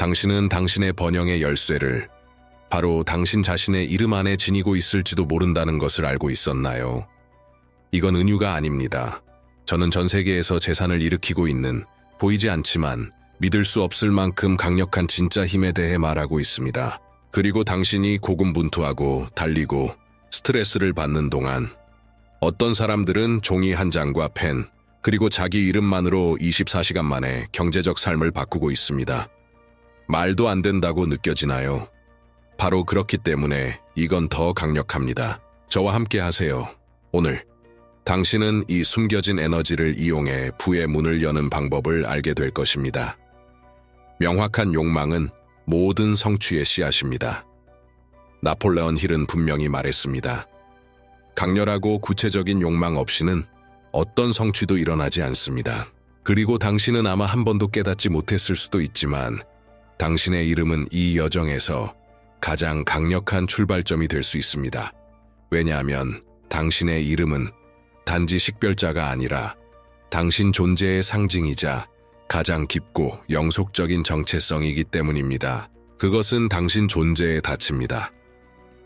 당신은 당신의 번영의 열쇠를 바로 당신 자신의 이름 안에 지니고 있을지도 모른다는 것을 알고 있었나요? 이건 은유가 아닙니다. 저는 전 세계에서 재산을 일으키고 있는 보이지 않지만 믿을 수 없을 만큼 강력한 진짜 힘에 대해 말하고 있습니다. 그리고 당신이 고군분투하고 달리고 스트레스를 받는 동안 어떤 사람들은 종이 한 장과 펜, 그리고 자기 이름만으로 24시간 만에 경제적 삶을 바꾸고 있습니다. 말도 안 된다고 느껴지나요? 바로 그렇기 때문에 이건 더 강력합니다. 저와 함께 하세요. 오늘 당신은 이 숨겨진 에너지를 이용해 부의 문을 여는 방법을 알게 될 것입니다. 명확한 욕망은 모든 성취의 씨앗입니다. 나폴레온 힐은 분명히 말했습니다. 강렬하고 구체적인 욕망 없이는 어떤 성취도 일어나지 않습니다. 그리고 당신은 아마 한 번도 깨닫지 못했을 수도 있지만 당신의 이름은 이 여정에서 가장 강력한 출발점이 될 수 있습니다. 왜냐하면 당신의 이름은 단지 식별자가 아니라 당신 존재의 상징이자 가장 깊고 영속적인 정체성이기 때문입니다. 그것은 당신 존재의 닻입니다.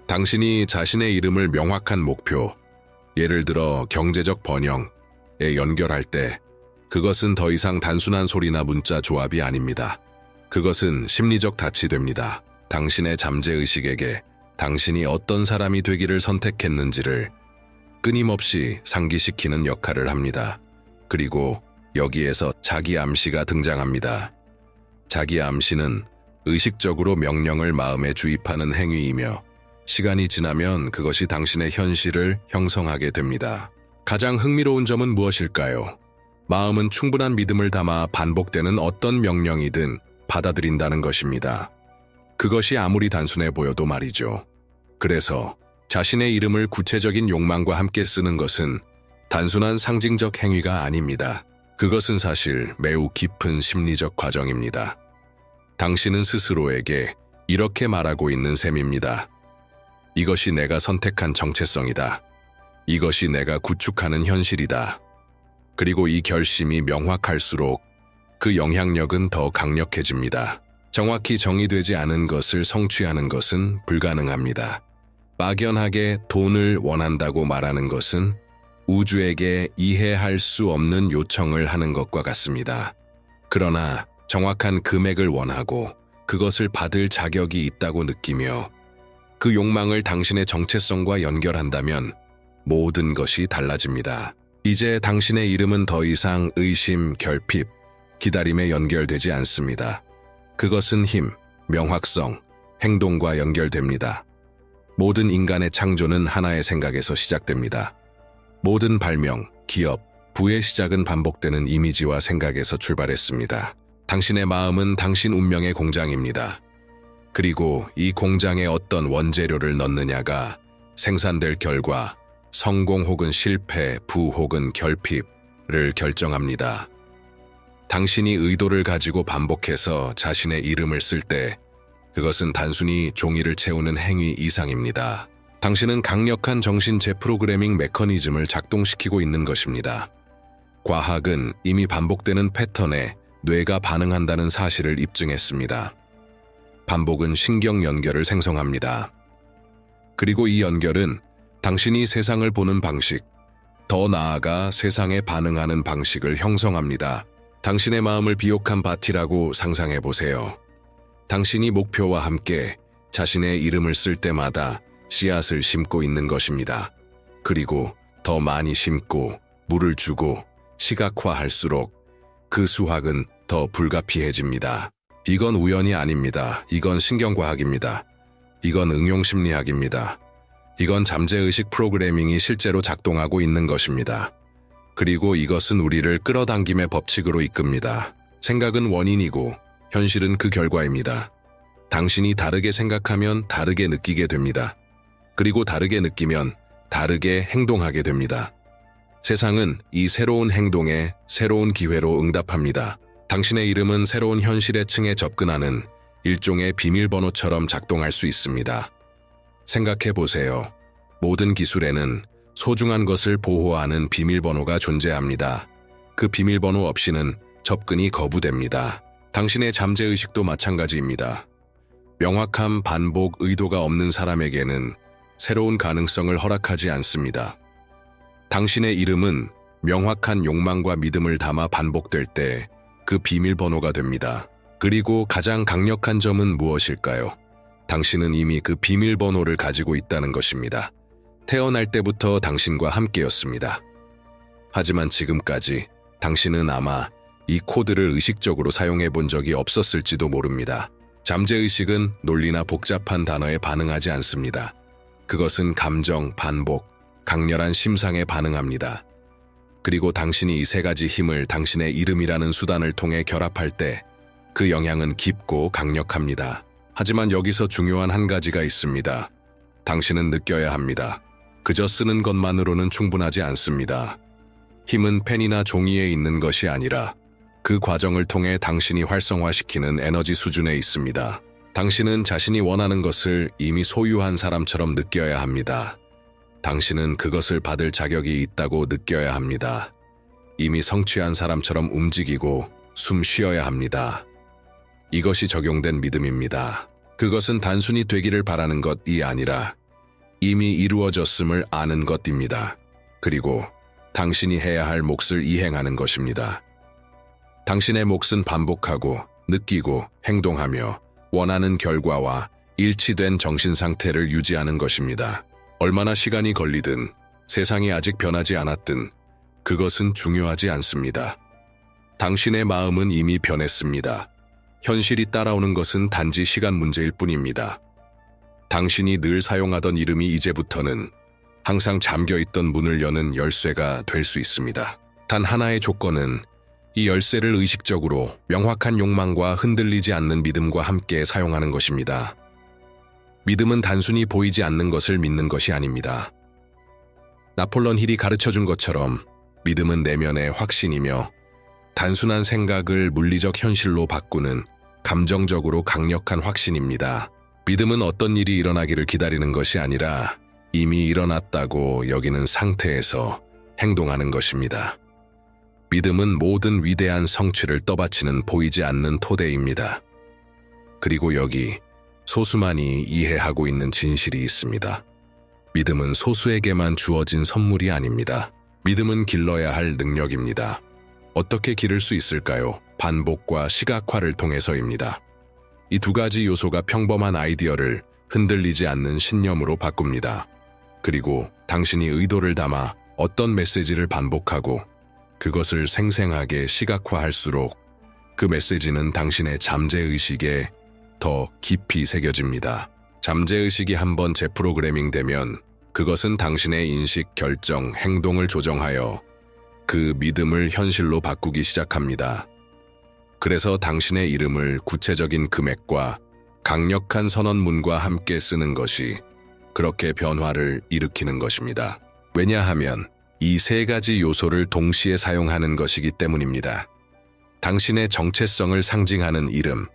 당신이 자신의 이름을 명확한 목표, 예를 들어 경제적 번영에 연결할 때 그것은 더 이상 단순한 소리나 문자 조합이 아닙니다. 그것은 심리적 닻이 됩니다. 당신의 잠재의식에게 당신이 어떤 사람이 되기를 선택했는지를 끊임없이 상기시키는 역할을 합니다. 그리고 여기에서 자기 암시가 등장합니다. 자기 암시는 의식적으로 명령을 마음에 주입하는 행위이며 시간이 지나면 그것이 당신의 현실을 형성하게 됩니다. 가장 흥미로운 점은 무엇일까요? 마음은 충분한 믿음을 담아 반복되는 어떤 명령이든 받아들인다는 것입니다. 그것이 아무리 단순해 보여도 말이죠. 그래서 자신의 이름을 구체적인 욕망과 함께 쓰는 것은 단순한 상징적 행위가 아닙니다. 그것은 사실 매우 깊은 심리적 과정입니다. 당신은 스스로에게 이렇게 말하고 있는 셈입니다. 이것이 내가 선택한 정체성이다. 이것이 내가 구축하는 현실이다. 그리고 이 결심이 명확할수록 그 영향력은 더 강력해집니다. 정확히 정의되지 않은 것을 성취하는 것은 불가능합니다. 막연하게 돈을 원한다고 말하는 것은 우주에게 이해할 수 없는 요청을 하는 것과 같습니다. 그러나 정확한 금액을 원하고 그것을 받을 자격이 있다고 느끼며 그 욕망을 당신의 정체성과 연결한다면 모든 것이 달라집니다. 이제 당신의 이름은 더 이상 의심, 결핍, 기다림에 연결되지 않습니다. 그것은 힘, 명확성, 행동과 연결됩니다. 모든 인간의 창조는 하나의 생각에서 시작됩니다. 모든 발명, 기업, 부의 시작은 반복되는 이미지와 생각에서 출발했습니다. 당신의 마음은 당신 운명의 공장입니다. 그리고 이 공장에 어떤 원재료를 넣느냐가 생산될 결과, 성공 혹은 실패, 부 혹은 결핍을 결정합니다. 당신이 의도를 가지고 반복해서 자신의 이름을 쓸 때 그것은 단순히 종이를 채우는 행위 이상입니다. 당신은 강력한 정신 재프로그래밍 메커니즘을 작동시키고 있는 것입니다. 과학은 이미 반복되는 패턴에 뇌가 반응한다는 사실을 입증했습니다. 반복은 신경 연결을 생성합니다. 그리고 이 연결은 당신이 세상을 보는 방식, 더 나아가 세상에 반응하는 방식을 형성합니다. 당신의 마음을 비옥한 밭이라고 상상해 보세요. 당신이 목표와 함께 자신의 이름을 쓸 때마다 씨앗을 심고 있는 것입니다. 그리고 더 많이 심고 물을 주고 시각화할수록 그 수확은 더 불가피해집니다. 이건 우연이 아닙니다. 이건 신경과학입니다. 이건 응용심리학입니다. 이건 잠재의식 프로그래밍이 실제로 작동하고 있는 것입니다. 그리고 이것은 우리를 끌어당김의 법칙으로 이끕니다. 생각은 원인이고 현실은 그 결과입니다. 당신이 다르게 생각하면 다르게 느끼게 됩니다. 그리고 다르게 느끼면 다르게 행동하게 됩니다. 세상은 이 새로운 행동에 새로운 기회로 응답합니다. 당신의 이름은 새로운 현실의 층에 접근하는 일종의 비밀번호처럼 작동할 수 있습니다. 생각해 보세요. 모든 기술에는 소중한 것을 보호하는 비밀번호가 존재합니다. 그 비밀번호 없이는 접근이 거부됩니다. 당신의 잠재의식도 마찬가지입니다. 명확한 반복 의도가 없는 사람에게는 새로운 가능성을 허락하지 않습니다. 당신의 이름은 명확한 욕망과 믿음을 담아 반복될 때 그 비밀번호가 됩니다. 그리고 가장 강력한 점은 무엇일까요? 당신은 이미 그 비밀번호를 가지고 있다는 것입니다. 태어날 때부터 당신과 함께였습니다. 하지만 지금까지 당신은 아마 이 코드를 의식적으로 사용해 본 적이 없었을지도 모릅니다. 잠재의식은 논리나 복잡한 단어에 반응하지 않습니다. 그것은 감정, 반복, 강렬한 심상에 반응합니다. 그리고 당신이 이 세 가지 힘을 당신의 이름이라는 수단을 통해 결합할 때 그 영향은 깊고 강력합니다. 하지만 여기서 중요한 한 가지가 있습니다. 당신은 느껴야 합니다. 그저 쓰는 것만으로는 충분하지 않습니다. 힘은 펜이나 종이에 있는 것이 아니라 그 과정을 통해 당신이 활성화시키는 에너지 수준에 있습니다. 당신은 자신이 원하는 것을 이미 소유한 사람처럼 느껴야 합니다. 당신은 그것을 받을 자격이 있다고 느껴야 합니다. 이미 성취한 사람처럼 움직이고 숨 쉬어야 합니다. 이것이 적용된 믿음입니다. 그것은 단순히 되기를 바라는 것이 아니라 이미 이루어졌음을 아는 것입니다. 그리고 당신이 해야 할 몫을 이행하는 것입니다. 당신의 몫은 반복하고 느끼고 행동하며 원하는 결과와 일치된 정신 상태를 유지하는 것입니다. 얼마나 시간이 걸리든 세상이 아직 변하지 않았든 그것은 중요하지 않습니다. 당신의 마음은 이미 변했습니다. 현실이 따라오는 것은 단지 시간 문제일 뿐입니다. 당신이 늘 사용하던 이름이 이제부터는 항상 잠겨있던 문을 여는 열쇠가 될 수 있습니다. 단 하나의 조건은 이 열쇠를 의식적으로 명확한 욕망과 흔들리지 않는 믿음과 함께 사용하는 것입니다. 믿음은 단순히 보이지 않는 것을 믿는 것이 아닙니다. 나폴레옹 힐이 가르쳐준 것처럼 믿음은 내면의 확신이며 단순한 생각을 물리적 현실로 바꾸는 감정적으로 강력한 확신입니다. 믿음은 어떤 일이 일어나기를 기다리는 것이 아니라 이미 일어났다고 여기는 상태에서 행동하는 것입니다. 믿음은 모든 위대한 성취를 떠받치는 보이지 않는 토대입니다. 그리고 여기 소수만이 이해하고 있는 진실이 있습니다. 믿음은 소수에게만 주어진 선물이 아닙니다. 믿음은 길러야 할 능력입니다. 어떻게 기를 수 있을까요? 반복과 시각화를 통해서입니다. 이 두 가지 요소가 평범한 아이디어를 흔들리지 않는 신념으로 바꿉니다. 그리고 당신이 의도를 담아 어떤 메시지를 반복하고 그것을 생생하게 시각화할수록 그 메시지는 당신의 잠재의식에 더 깊이 새겨집니다. 잠재의식이 한번 재프로그래밍 되면 그것은 당신의 인식, 결정, 행동을 조정하여 그 믿음을 현실로 바꾸기 시작합니다. 그래서 당신의 이름을 구체적인 금액과 강력한 선언문과 함께 쓰는 것이 그렇게 변화를 일으키는 것입니다. 왜냐하면 이 세 가지 요소를 동시에 사용하는 것이기 때문입니다. 당신의 정체성을 상징하는 이름,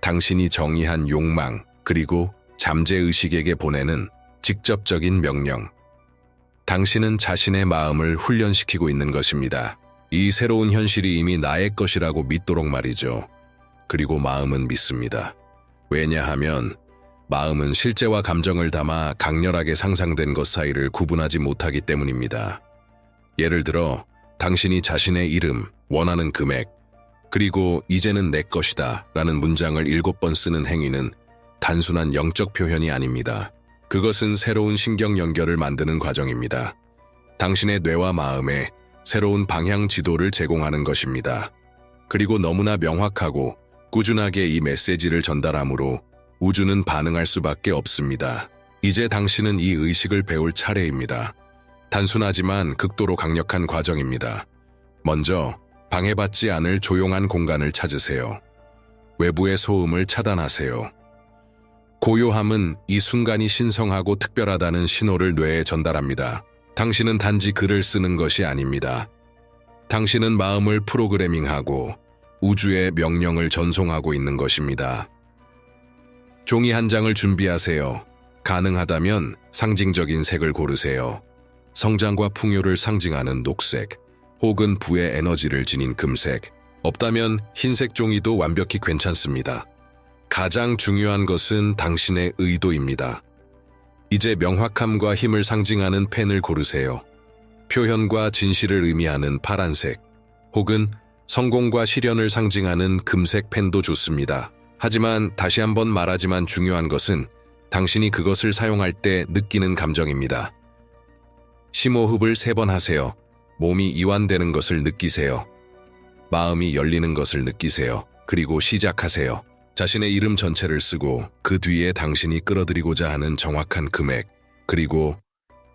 당신이 정의한 욕망, 그리고 잠재의식에게 보내는 직접적인 명령. 당신은 자신의 마음을 훈련시키고 있는 것입니다. 이 새로운 현실이 이미 나의 것이라고 믿도록 말이죠. 그리고 마음은 믿습니다. 왜냐하면 마음은 실제와 감정을 담아 강렬하게 상상된 것 사이를 구분하지 못하기 때문입니다. 예를 들어 당신이 자신의 이름, 원하는 금액, 그리고 이제는 내 것이다 라는 문장을 7번 쓰는 행위는 단순한 영적 표현이 아닙니다. 그것은 새로운 신경 연결을 만드는 과정입니다. 당신의 뇌와 마음에 새로운 방향 지도를 제공하는 것입니다. 그리고 너무나 명확하고 꾸준하게 이 메시지를 전달하므로 우주는 반응할 수밖에 없습니다. 이제 당신은 이 의식을 배울 차례입니다. 단순하지만 극도로 강력한 과정입니다. 먼저 방해받지 않을 조용한 공간을 찾으세요. 외부의 소음을 차단하세요. 고요함은 이 순간이 신성하고 특별하다는 신호를 뇌에 전달합니다. 당신은 단지 글을 쓰는 것이 아닙니다. 당신은 마음을 프로그래밍하고 우주의 명령을 전송하고 있는 것입니다. 종이 한 장을 준비하세요. 가능하다면 상징적인 색을 고르세요. 성장과 풍요를 상징하는 녹색, 혹은 부의 에너지를 지닌 금색, 없다면 흰색 종이도 완벽히 괜찮습니다. 가장 중요한 것은 당신의 의도입니다. 이제 명확함과 힘을 상징하는 펜을 고르세요. 표현과 진실을 의미하는 파란색, 혹은 성공과 실현을 상징하는 금색 펜도 좋습니다. 하지만 다시 한번 말하지만 중요한 것은 당신이 그것을 사용할 때 느끼는 감정입니다. 심호흡을 3번 하세요. 몸이 이완되는 것을 느끼세요. 마음이 열리는 것을 느끼세요. 그리고 시작하세요. 자신의 이름 전체를 쓰고 그 뒤에 당신이 끌어들이고자 하는 정확한 금액, 그리고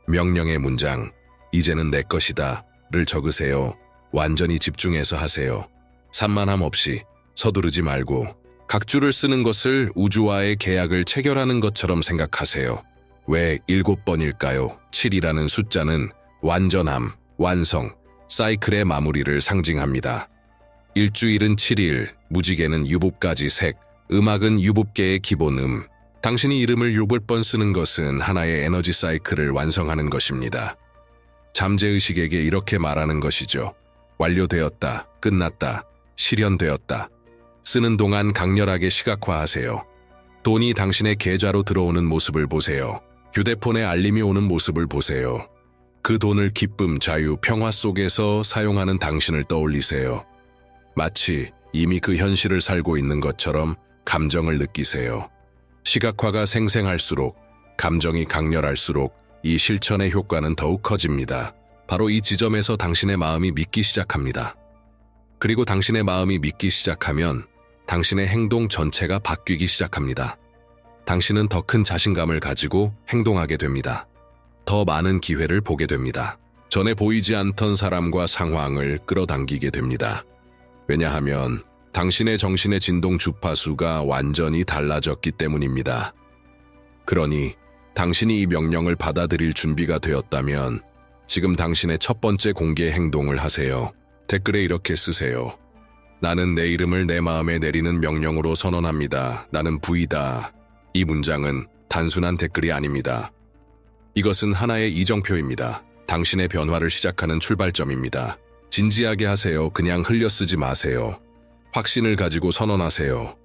명령의 문장, 이제는 내 것이다를 적으세요. 완전히 집중해서 하세요. 산만함 없이, 서두르지 말고. 각 줄을 쓰는 것을 우주와의 계약을 체결하는 것처럼 생각하세요. 왜 7번일까요? 7이라는 숫자는 완전함, 완성, 사이클의 마무리를 상징합니다. 일주일은 7일, 무지개는 유복까지 색, 음악은 유복계의 기본 당신이 이름을 6번 쓰는 것은 하나의 에너지 사이클을 완성하는 것입니다. 잠재의식에게 이렇게 말하는 것이죠. 완료되었다, 끝났다, 실현되었다. 쓰는 동안 강렬하게 시각화하세요. 돈이 당신의 계좌로 들어오는 모습을 보세요. 휴대폰에 알림이 오는 모습을 보세요. 그 돈을 기쁨, 자유, 평화 속에서 사용하는 당신을 떠올리세요. 마치 이미 그 현실을 살고 있는 것처럼 감정을 느끼세요. 시각화가 생생할수록, 감정이 강렬할수록 이 실천의 효과는 더욱 커집니다. 바로 이 지점에서 당신의 마음이 믿기 시작합니다. 그리고 당신의 마음이 믿기 시작하면 당신의 행동 전체가 바뀌기 시작합니다. 당신은 더 큰 자신감을 가지고 행동하게 됩니다. 더 많은 기회를 보게 됩니다. 전에 보이지 않던 사람과 상황을 끌어당기게 됩니다. 왜냐하면 당신의 정신의 진동 주파수가 완전히 달라졌기 때문입니다. 그러니 당신이 이 명령을 받아들일 준비가 되었다면 지금 당신의 첫 번째 공개 행동을 하세요. 댓글에 이렇게 쓰세요. 나는 내 이름을 내 마음에 내리는 명령으로 선언합니다. 나는 부이다. 이 문장은 단순한 댓글이 아닙니다. 이것은 하나의 이정표입니다. 당신의 변화를 시작하는 출발점입니다. 진지하게 하세요. 그냥 흘려 쓰지 마세요. 확신을 가지고 선언하세요.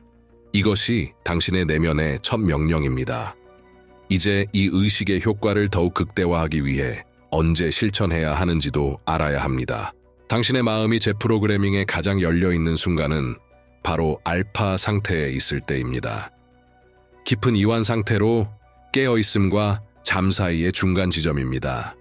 이것이 당신의 내면의 첫 명령입니다. 이제 이 의식의 효과를 더욱 극대화하기 위해 언제 실천해야 하는지도 알아야 합니다. 당신의 마음이 재프로그래밍에 가장 열려있는 순간은 바로 알파 상태에 있을 때입니다. 깊은 이완 상태로 깨어있음과 잠 사이의 중간 지점입니다.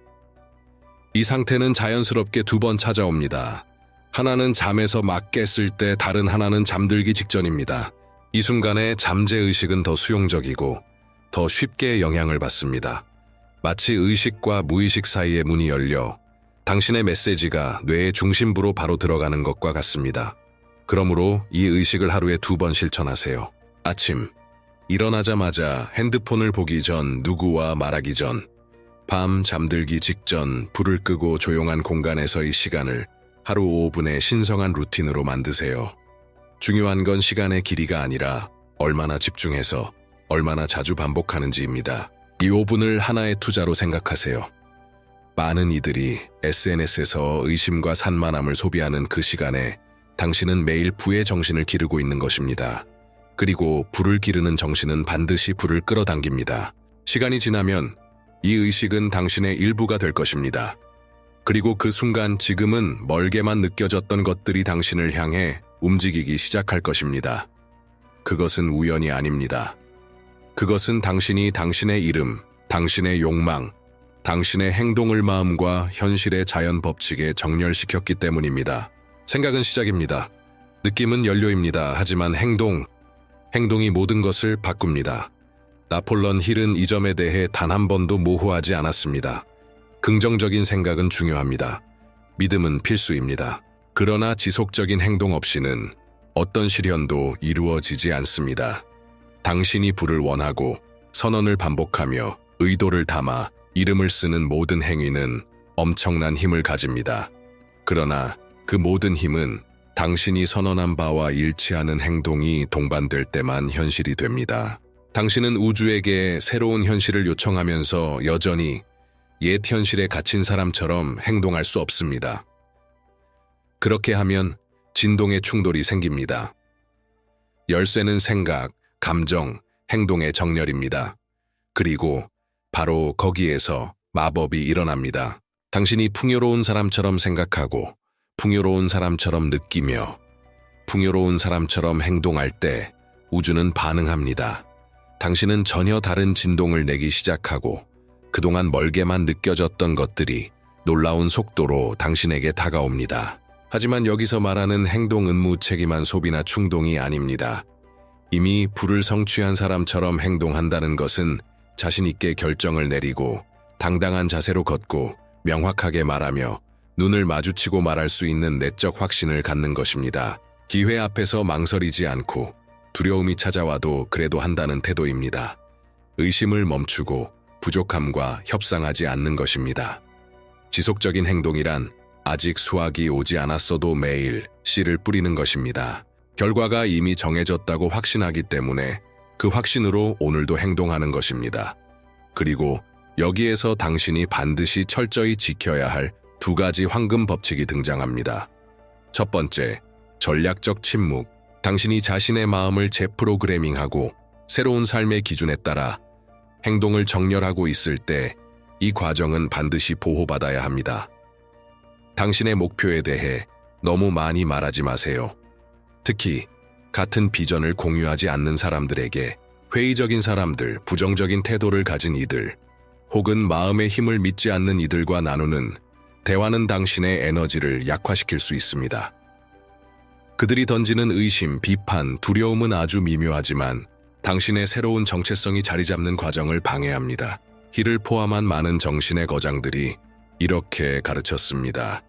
이 상태는 자연스럽게 2번 찾아옵니다. 하나는 잠에서 막 깼을 때, 다른 하나는 잠들기 직전입니다. 이 순간에 잠재의식은 더 수용적이고 더 쉽게 영향을 받습니다. 마치 의식과 무의식 사이의 문이 열려 당신의 메시지가 뇌의 중심부로 바로 들어가는 것과 같습니다. 그러므로 이 의식을 하루에 2번 실천하세요. 아침, 일어나자마자 핸드폰을 보기 전, 누구와 말하기 전, 밤 잠들기 직전, 불을 끄고 조용한 공간에서의 시간을 하루 5분의 신성한 루틴으로 만드세요. 중요한 건 시간의 길이가 아니라 얼마나 집중해서 얼마나 자주 반복하는지입니다. 이 5분을 하나의 투자로 생각하세요. 많은 이들이 SNS에서 의심과 산만함을 소비하는 그 시간에 당신은 매일 부의 정신을 기르고 있는 것입니다. 그리고 불을 기르는 정신은 반드시 불을 끌어당깁니다. 시간이 지나면 이 의식은 당신의 일부가 될 것입니다. 그리고 그 순간 지금은 멀게만 느껴졌던 것들이 당신을 향해 움직이기 시작할 것입니다. 그것은 우연이 아닙니다. 그것은 당신이 당신의 이름, 당신의 욕망, 당신의 행동을 마음과 현실의 자연 법칙에 정렬시켰기 때문입니다. 생각은 시작입니다. 느낌은 연료입니다. 하지만 행동이 모든 것을 바꿉니다. 나폴레옹 힐은 이 점에 대해 단 한 번도 모호하지 않았습니다. 긍정적인 생각은 중요합니다. 믿음은 필수입니다. 그러나 지속적인 행동 없이는 어떤 실현도 이루어지지 않습니다. 당신이 불을 원하고 선언을 반복하며 의도를 담아 이름을 쓰는 모든 행위는 엄청난 힘을 가집니다. 그러나 그 모든 힘은 당신이 선언한 바와 일치하는 행동이 동반될 때만 현실이 됩니다. 당신은 우주에게 새로운 현실을 요청하면서 여전히 옛 현실에 갇힌 사람처럼 행동할 수 없습니다. 그렇게 하면 진동의 충돌이 생깁니다. 열쇠는 생각, 감정, 행동의 정렬입니다. 그리고 바로 거기에서 마법이 일어납니다. 당신이 풍요로운 사람처럼 생각하고 풍요로운 사람처럼 느끼며 풍요로운 사람처럼 행동할 때 우주는 반응합니다. 당신은 전혀 다른 진동을 내기 시작하고 그동안 멀게만 느껴졌던 것들이 놀라운 속도로 당신에게 다가옵니다. 하지만 여기서 말하는 행동 의무책임한 소비나 충동이 아닙니다. 이미 불을 성취한 사람처럼 행동한다는 것은 자신 있게 결정을 내리고 당당한 자세로 걷고 명확하게 말하며 눈을 마주치고 말할 수 있는 내적 확신을 갖는 것입니다. 기회 앞에서 망설이지 않고 두려움이 찾아와도 그래도 한다는 태도입니다. 의심을 멈추고 부족함과 협상하지 않는 것입니다. 지속적인 행동이란 아직 수확이 오지 않았어도 매일 씨를 뿌리는 것입니다. 결과가 이미 정해졌다고 확신하기 때문에 그 확신으로 오늘도 행동하는 것입니다. 그리고 여기에서 당신이 반드시 철저히 지켜야 할 두 가지 황금 법칙이 등장합니다. 첫 번째, 전략적 침묵. 당신이 자신의 마음을 재프로그래밍하고 새로운 삶의 기준에 따라 행동을 정렬하고 있을 때 이 과정은 반드시 보호받아야 합니다. 당신의 목표에 대해 너무 많이 말하지 마세요. 특히 같은 비전을 공유하지 않는 사람들에게, 회의적인 사람들, 부정적인 태도를 가진 이들, 혹은 마음의 힘을 믿지 않는 이들과 나누는 대화는 당신의 에너지를 약화시킬 수 있습니다. 그들이 던지는 의심, 비판, 두려움은 아주 미묘하지만 당신의 새로운 정체성이 자리 잡는 과정을 방해합니다. 힐을 포함한 많은 정신의 거장들이 이렇게 가르쳤습니다.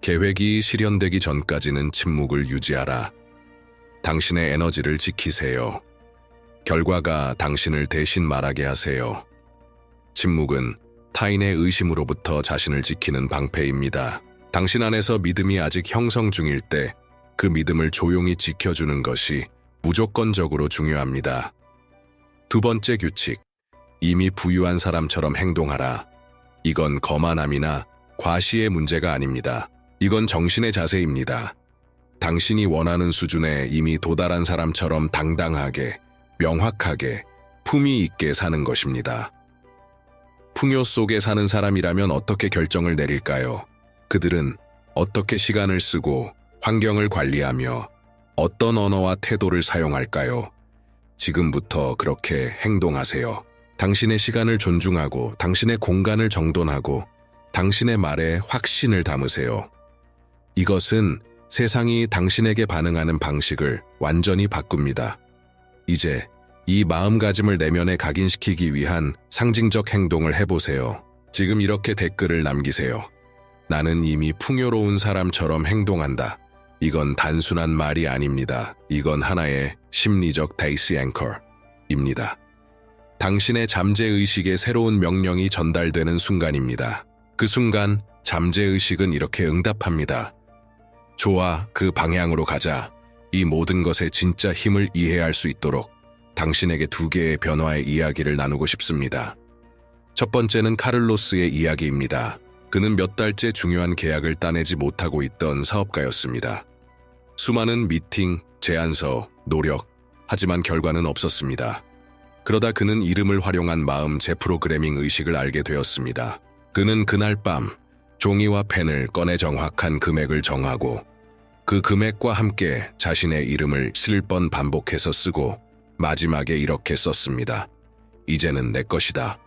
계획이 실현되기 전까지는 침묵을 유지하라. 당신의 에너지를 지키세요. 결과가 당신을 대신 말하게 하세요. 침묵은 타인의 의심으로부터 자신을 지키는 방패입니다. 당신 안에서 믿음이 아직 형성 중일 때 그 믿음을 조용히 지켜주는 것이 무조건적으로 중요합니다. 두 번째 규칙, 이미 부유한 사람처럼 행동하라. 이건 거만함이나 과시의 문제가 아닙니다. 이건 정신의 자세입니다. 당신이 원하는 수준에 이미 도달한 사람처럼 당당하게, 명확하게, 품위 있게 사는 것입니다. 풍요 속에 사는 사람이라면 어떻게 결정을 내릴까요? 그들은 어떻게 시간을 쓰고 환경을 관리하며 어떤 언어와 태도를 사용할까요? 지금부터 그렇게 행동하세요. 당신의 시간을 존중하고 당신의 공간을 정돈하고 당신의 말에 확신을 담으세요. 이것은 세상이 당신에게 반응하는 방식을 완전히 바꿉니다. 이제 이 마음가짐을 내면에 각인시키기 위한 상징적 행동을 해보세요. 지금 이렇게 댓글을 남기세요. 나는 이미 풍요로운 사람처럼 행동한다. 이건 단순한 말이 아닙니다. 이건 하나의 심리적 데이시 앵커입니다. 당신의 잠재의식에 새로운 명령이 전달되는 순간입니다. 그 순간 잠재의식은 이렇게 응답합니다. 좋아, 그 방향으로 가자. 이 모든 것의 진짜 힘을 이해할 수 있도록 당신에게 두 개의 변화의 이야기를 나누고 싶습니다. 첫 번째는 카를로스의 이야기입니다. 그는 몇 달째 중요한 계약을 따내지 못하고 있던 사업가였습니다. 수많은 미팅, 제안서, 노력, 하지만 결과는 없었습니다. 그러다 그는 이름을 활용한 마음 재프로그래밍 의식을 알게 되었습니다. 그는 그날 밤 종이와 펜을 꺼내 정확한 금액을 정하고 그 금액과 함께 자신의 이름을 7번 반복해서 쓰고 마지막에 이렇게 썼습니다. 이제는 내 것이다.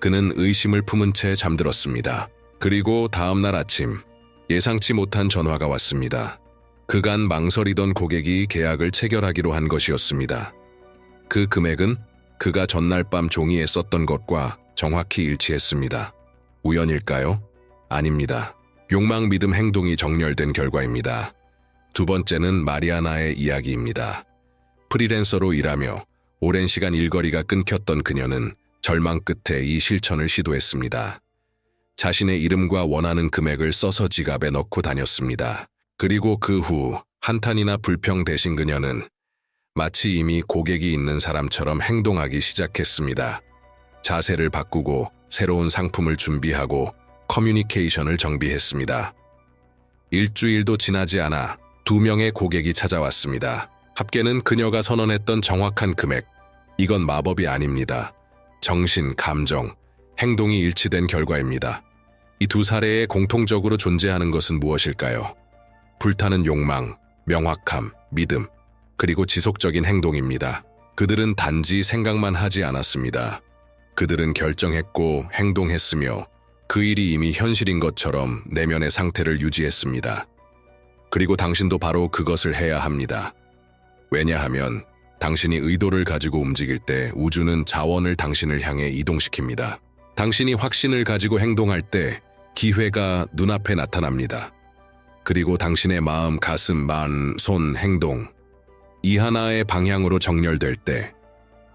그는 의심을 품은 채 잠들었습니다. 그리고 다음 날 아침 예상치 못한 전화가 왔습니다. 그간 망설이던 고객이 계약을 체결하기로 한 것이었습니다. 그 금액은 그가 전날 밤 종이에 썼던 것과 정확히 일치했습니다. 우연일까요? 아닙니다. 욕망, 믿음, 행동이 정렬된 결과입니다. 두 번째는 마리아나의 이야기입니다. 프리랜서로 일하며 오랜 시간 일거리가 끊겼던 그녀는 절망 끝에 이 실천을 시도했습니다. 자신의 이름과 원하는 금액을 써서 지갑에 넣고 다녔습니다. 그리고 그 후 한탄이나 불평 대신 그녀는 마치 이미 고객이 있는 사람처럼 행동하기 시작했습니다. 자세를 바꾸고 새로운 상품을 준비하고 커뮤니케이션을 정비했습니다. 일주일도 지나지 않아 2명의 고객이 찾아왔습니다. 합계는 그녀가 선언했던 정확한 금액. 이건 마법이 아닙니다. 정신, 감정, 행동이 일치된 결과입니다. 이 두 사례에 공통적으로 존재하는 것은 무엇일까요? 불타는 욕망, 명확함, 믿음, 그리고 지속적인 행동입니다. 그들은 단지 생각만 하지 않았습니다. 그들은 결정했고 행동했으며 그 일이 이미 현실인 것처럼 내면의 상태를 유지했습니다. 그리고 당신도 바로 그것을 해야 합니다. 왜냐하면 당신이 의도를 가지고 움직일 때 우주는 자원을 당신을 향해 이동시킵니다. 당신이 확신을 가지고 행동할 때 기회가 눈앞에 나타납니다. 그리고 당신의 마음, 가슴, 말, 손, 행동, 이 하나의 방향으로 정렬될 때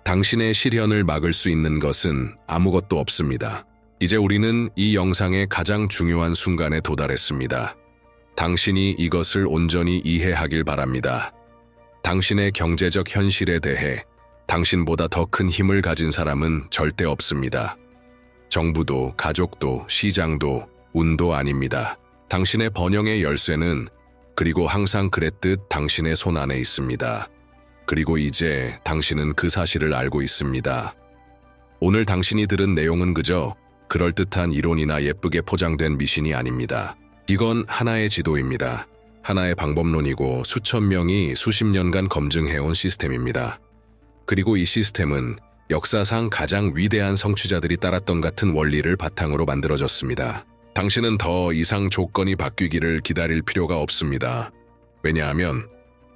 당신의 실현을 막을 수 있는 것은 아무것도 없습니다. 이제 우리는 이 영상의 가장 중요한 순간에 도달했습니다. 당신이 이것을 온전히 이해하길 바랍니다. 당신의 경제적 현실에 대해 당신보다 더 큰 힘을 가진 사람은 절대 없습니다. 정부도, 가족도, 시장도, 운도 아닙니다. 당신의 번영의 열쇠는 그리고 항상 그랬듯 당신의 손 안에 있습니다. 그리고 이제 당신은 그 사실을 알고 있습니다. 오늘 당신이 들은 내용은 그저 그럴듯한 이론이나 예쁘게 포장된 미신이 아닙니다. 이건 하나의 지도입니다. 하나의 방법론이고 수천 명이 수십 년간 검증해온 시스템입니다. 그리고 이 시스템은 역사상 가장 위대한 성취자들이 따랐던 같은 원리를 바탕으로 만들어졌습니다. 당신은 더 이상 조건이 바뀌기를 기다릴 필요가 없습니다. 왜냐하면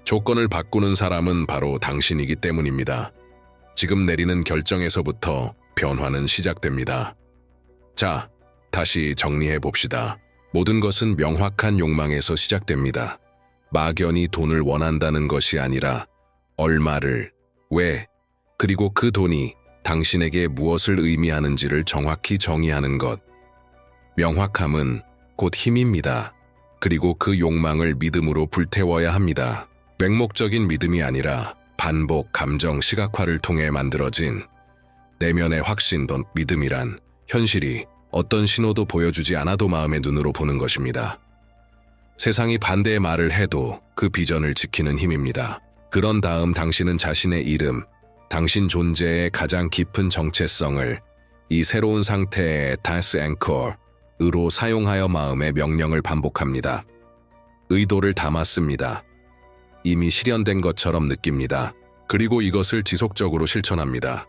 조건을 바꾸는 사람은 바로 당신이기 때문입니다. 지금 내리는 결정에서부터 변화는 시작됩니다. 자, 다시 정리해 봅시다. 모든 것은 명확한 욕망에서 시작됩니다. 막연히 돈을 원한다는 것이 아니라 얼마를, 왜, 그리고 그 돈이 당신에게 무엇을 의미하는지를 정확히 정의하는 것. 명확함은 곧 힘입니다. 그리고 그 욕망을 믿음으로 불태워야 합니다. 맹목적인 믿음이 아니라 반복, 감정, 시각화를 통해 만들어진 내면의 확신, 믿음이란 현실이 어떤 신호도 보여주지 않아도 마음의 눈으로 보는 것입니다. 세상이 반대의 말을 해도 그 비전을 지키는 힘입니다. 그런 다음 당신은 자신의 이름, 당신 존재의 가장 깊은 정체성을 이 새로운 상태의 다스 앵커로 사용하여 마음의 명령을 반복합니다. 의도를 담았습니다. 이미 실현된 것처럼 느낍니다. 그리고 이것을 지속적으로 실천합니다.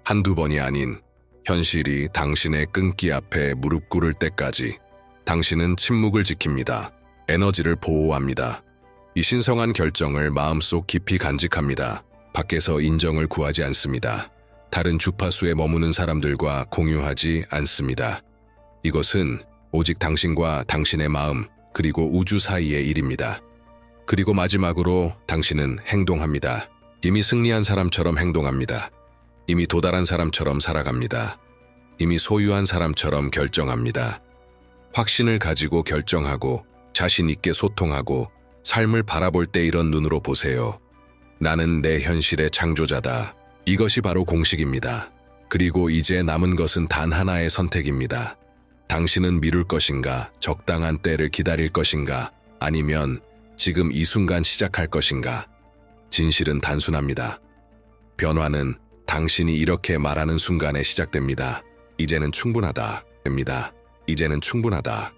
한두 번이 아닌 현실이 당신의 끈기 앞에 무릎 꿇을 때까지 당신은 침묵을 지킵니다. 에너지를 보호합니다. 이 신성한 결정을 마음속 깊이 간직합니다. 밖에서 인정을 구하지 않습니다. 다른 주파수에 머무는 사람들과 공유하지 않습니다. 이것은 오직 당신과 당신의 마음 그리고 우주 사이의 일입니다. 그리고 마지막으로 당신은 행동합니다. 이미 승리한 사람처럼 행동합니다. 이미 도달한 사람처럼 살아갑니다. 이미 소유한 사람처럼 결정합니다. 확신을 가지고 결정하고 자신 있게 소통하고 삶을 바라볼 때 이런 눈으로 보세요. 나는 내 현실의 창조자다. 이것이 바로 공식입니다. 그리고 이제 남은 것은 단 하나의 선택입니다. 당신은 미룰 것인가, 적당한 때를 기다릴 것인가, 아니면 지금 이 순간 시작할 것인가. 진실은 단순합니다. 변화는 당신이 이렇게 말하는 순간에 시작됩니다. 이제는 충분하다. 됩니다. 이제는 충분하다.